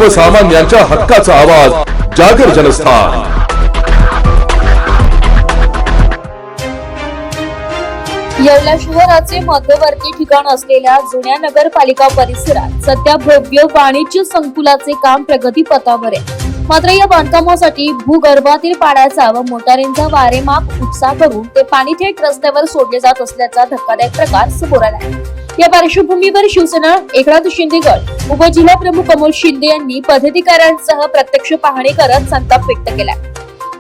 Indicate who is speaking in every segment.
Speaker 1: सर्वसामान्यांच्या हक्काचा आवाज जागर जनस्थान।
Speaker 2: येवला शहराचे मध्यवर्ती ठिकाण असलेल्या जुन्या नगरपालिका परिसरात सध्या भव्य वाणिज्य संकुलाचे काम प्रगतीपथावर आहे। मात्र या बांधकामासाठी भूगर्भातील पाण्याचा व मोटारींचा वारेमाप उपसा करून ते पाणी थेट रस्त्यावर सोडले जात असल्याचा धक्कादायक प्रकार समोर आला आहे। या पार्श्वभूमीवर शिवसेना एकनाथ शिंदे गट उपजिल्हा प्रमुख अमोल शिंदे यांनी पदाधिकाऱ्यांसह प्रत्यक्ष पाहणी करत संताप व्यक्त केला।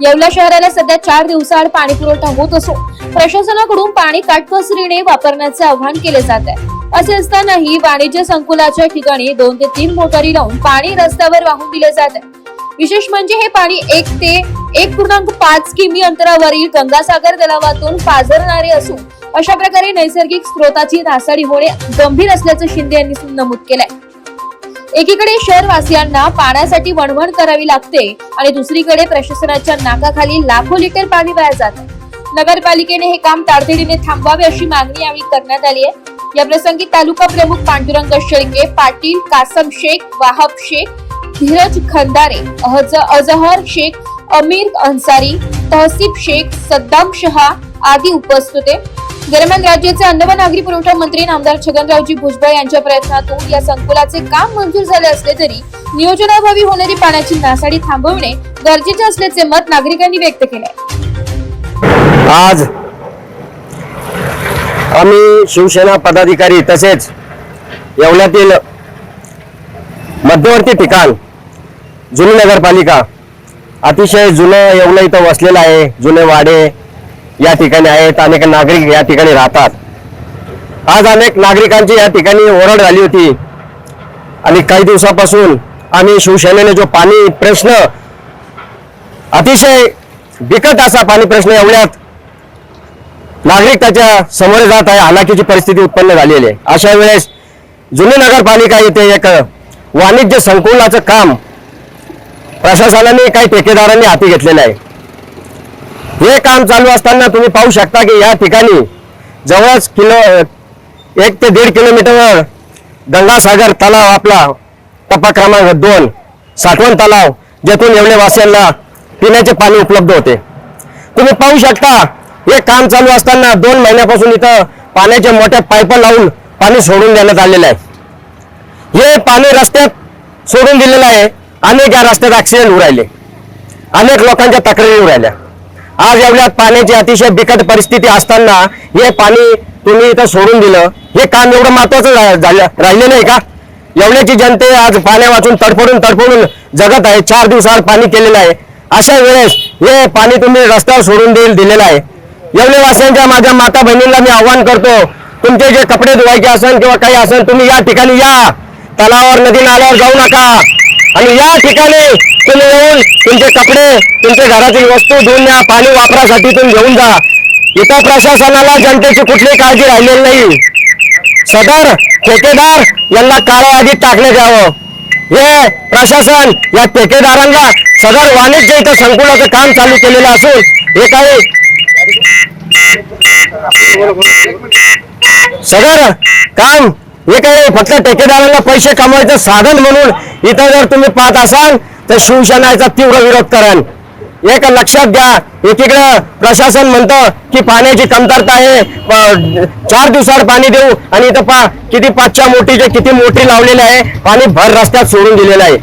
Speaker 2: येवला शहराला सध्या 4 दिवसाआड पाणी पुरवठा होत असून प्रशासनाकडून पाणी काटकसरीने वापरण्याचे आवाहन केले जात आहे। असे असतानाही वाणिज्य संकुलाच्या ठिकाणी 2 ते 3 मोटारी लावून पाणी रस्त्यावर वाहून दिले जात आहे। विशेष म्हणजे हे पाणी 1 ते 1.5 किमी अंतरावरील गंगासागर तलावातून पाझरणारे असून अशा प्रकारे नैसर्गिक स्रोताची नासाडी होणे गंभीर असल्याचं शिंदे यांनी नमूद केलंय। एकीकडे शहरवासियांना पाण्यासाठी वणवण करावी लागते आणि दुसरीकडे प्रशासनाच्या नाकाखाली लाखो लिटर पाणी वाया जाते। नगरपालिकेने हे काम तातडीने थांबवावे अशी मागणी यावेळी करण्यात आली आहे। या प्रसंगी तालुका प्रमुख पांडुरंग शेळके पाटील, कासम शेख, वाहब शेख, धीरज खंदारे, अजहर शेख, अमीर अन्सारी, तहसीब शेख, सद्दाम शहा आदी उपस्थित होते। दरम्यान राज्याचे अन्न व नागरी पुरवठा मंत्री नामदार छगनरावजी भुजबळ यांच्या प्रयत्नातून या संकुलाचे काम मंजूर झाले असले तरी नियोजनाभावी होणारी पाण्याची नासाडी थांबवणे गरजेचे असल्याचे मत नागरिकांनी व्यक्त केले।
Speaker 3: आज आम्ही शिवसेना पदाधिकारी तसेच येवल्यातील मध्यवर्ती ठिकाण जुनी नगरपालिका अतिशय जुनं येवला इथं वसलेलं आहे। जुने वाडे या ठिकाणी आहेत, अनेक नागरिक या ठिकाणी राहतात। आज अनेक नागरिकांची या ठिकाणी ओरड झाली होती आणि काही दिवसापासून आम्ही शिवसेनेने जो पाणी प्रश्न अतिशय बिकट असा पाणी प्रश्न एवढ्यात नागरिक त्याच्या समोर जात आहे, हालाकीची परिस्थिती उत्पन्न झालेली आहे। अशा वेळेस जुनी नगरपालिका येथे एक वाणिज्य संकुलाचं काम प्रशासनाने काही ठेकेदारांनी हाती घेतलेलं आहे। हे काम चालू असताना तुम्ही पाहू शकता की या ठिकाणी जवळच 1 ते 1.5 किलोमीटरवर गंगासागर तलाव आपला टप्पा क्रमांक 2 साठवण तलाव जेथून येवले वासियांना पिण्याचे पाणी उपलब्ध होते। तुम्ही पाहू शकता हे काम चालू असताना 2 महिन्यापासून इथं पाण्याच्या मोठ्या पाईप लावून पाणी सोडून देण्यात आलेलं आहे। हे पाणी रस्त्यात सोडून दिलेलं आहे। अनेक या रस्त्यात ऍक्सिडेंट होऊ राहिले, अनेक लोकांच्या तक्रारी येऊ राहिल्या। आज येवल्यात पाण्याची अतिशय बिकट परिस्थिती असताना हे पाणी तुम्ही इथं सोडून दिलं, हे काम एवढं महत्वाचं राहिलेलं आहे का? येवल्याची जनते आज पाण्या वाचून तडफडून जगत आहे। 4 दिवसाआड पाणी केलेलं आहे। अशा वेळेस हे पाणी तुम्ही रस्त्यावर सोडून दिलेलं आहे। येवलेवासियांच्या माझ्या माता बहिणींना मी आवाहन करतो, तुमचे जे कपडे धुवायचे असेल किंवा काही असेल तुम्ही या ठिकाणी या, तलावावर नदी नाल्यावर जाऊ नका आणि या ठिकाणी तुम्ही येऊन तुमचे कपडे तुमच्या घरातील वस्तू धुवून या, पाणी वापरासाठी तुम्ही घेऊन जा। इथं प्रशासनाला जनतेची कुठलीही काळजी राहिलेली नाही। सदर ठेकेदार यांना काळ्या यादीत टाकण्यात यावं। हे प्रशासन या ठेकेदारांना सदर वाणिज्य इथं संकुलाचं काम चालू केलेलं असून हे काही सदर काम हे काही फक्त ठेकेदारांना पैसे कमवायचं साधन म्हणून इथं जर तुम्ही पाहत असाल तर शिवसेनेचा तीव्र विरोध कराल। एक लक्षात घ्या, एकीकडे प्रशासन म्हणतं की पाण्याची कमतरता आहे, 4 दिवसाआड पाणी देऊ आणि इथं किती 5च्या मोठीचे किती मोठी लावलेले आहे, पाणी भर रस्त्यात सोडून दिलेलं आहे।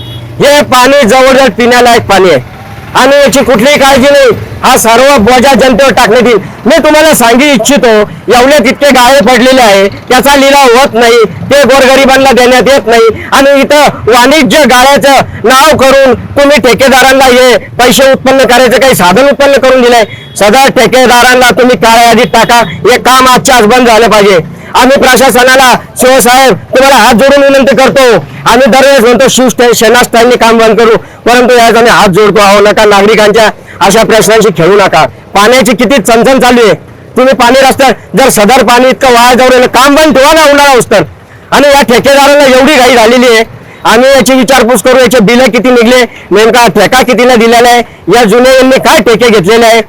Speaker 3: हे पाणी जवळजवळ पिण्यालायक पाणी आहे आणि याची कुठलीही काळजी नाही। हा सर्व बोजा जनतेवर टाकण्यात येईल। मी तुम्हाला सांगू इच्छितो, एवढ्यात इतके गाळे पडलेले आहे, त्याचा लिलाव होत नाही, ते गोरगरिबांना देण्यात येत नाही आणि इथं वाणिज्य गाळ्याचं नाव करून तुम्ही ठेकेदारांना हे पैसे उत्पन्न करायचं काही साधन उत्पन्न करून दिलंय। सदर ठेकेदारांना तुम्ही काळ्या यादीत टाका। हे काम आजच्या आज बंद झालं पाहिजे। आम्ही प्रशासनाला शिवसाहेब तुम्हाला हात जोडून विनंती करतो। आम्ही दरवेळेस म्हणतो शिवसेना स्टाईलने काम बंद करू, परंतु याच आम्ही हात जोडतो आहो। नका नागरिकांच्या अशा प्रश्नांशी खेळू नका। पाण्याची किती चणचण चालू आहे, तुम्ही पाणी रस्त्यात जर सदर पाणी इतकं वाया जाऊ काम बंद ठेवा ना उन्हाळा उस्तर। आणि या ठेकेदारांना एवढी घाई झालेली आहे, आम्ही याची विचारपूस करू, याचे बिल किती निघले, नेमका ठेका कितीला दिलेला आहे, या जुने यांनी काय ठेके घेतलेले आहे।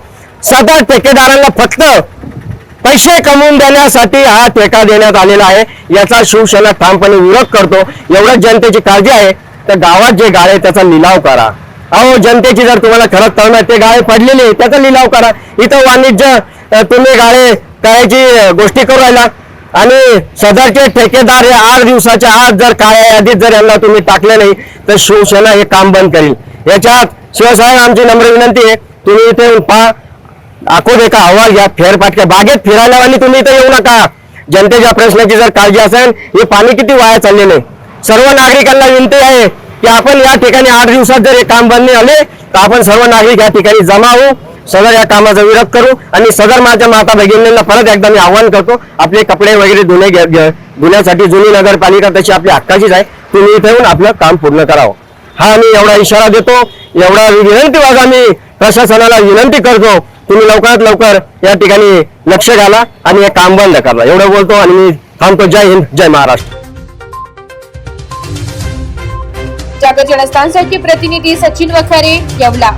Speaker 3: सदर ठेकेदारांना फक्त पैसे कमवून देण्यासाठी हा ठेका देण्यात आलेला आहे। याचा शिवसेना ठामपणे विरोध करतो। एवढंच जनतेची काळजी आहे। तर गावात जे गाळे त्याचा लिलाव करा. अहो जनतेची जर तुम्हाला खरंच तळमळ ते गाळे पडलेले त्याचा लिलाव करा. इथं वाणिज्य तुम्ही गाळे करायची गोष्टी करू राहिला आणि सदरचे ठेकेदार हे 8 दिवसाच्या आत जर काळ्या यादीत जर यांना तुम्ही टाकले नाही तर शिवसेना हे काम बंद करील. याच्यात शिवसाहेब आमची नम्र विनंती आहे, तुम्ही इथे येऊन पहा, आखो का अहवाल घ्या, फेरफाटक्या बागेत फिरायला वाली तुम्ही इथे येऊ नका. जनतेच्या प्रश्नाची जर काळजी असेल, हे पाणी किती वाया चाललेलं आहे. सर्व नागरिकांना विनंती आहे की आपण या ठिकाणी 8 दिवसात जर हे काम बंद नाही झाले तर आपण सर्व नागरिक या ठिकाणी जमा होऊ, सदर या कामाचा विरोध करू आणि सदर माझ्या माता भगिनींना परत एकदा मी आवाहन करतो, आपले कपडे वगैरे धुण्यासाठी जुनी नगरपालिका तशी आपली हक्काचीच आहे, तुम्ही इथे येऊन आपलं काम पूर्ण करावं. हा मी एवढा इशारा देतो, एवढा विनंती आम्ही प्रशासनाला विनंती करतो, तुम्ही लवकरात लवकर या ठिकाणी लक्ष घाला आणि हे काम बंद करा. एवढं बोलतो आणि मी थांबतो. जय हिंद, जय महाराष्ट्र.
Speaker 2: जागर जनस्थानसाठी प्रतिनिधी सचिन वखारे, येवला.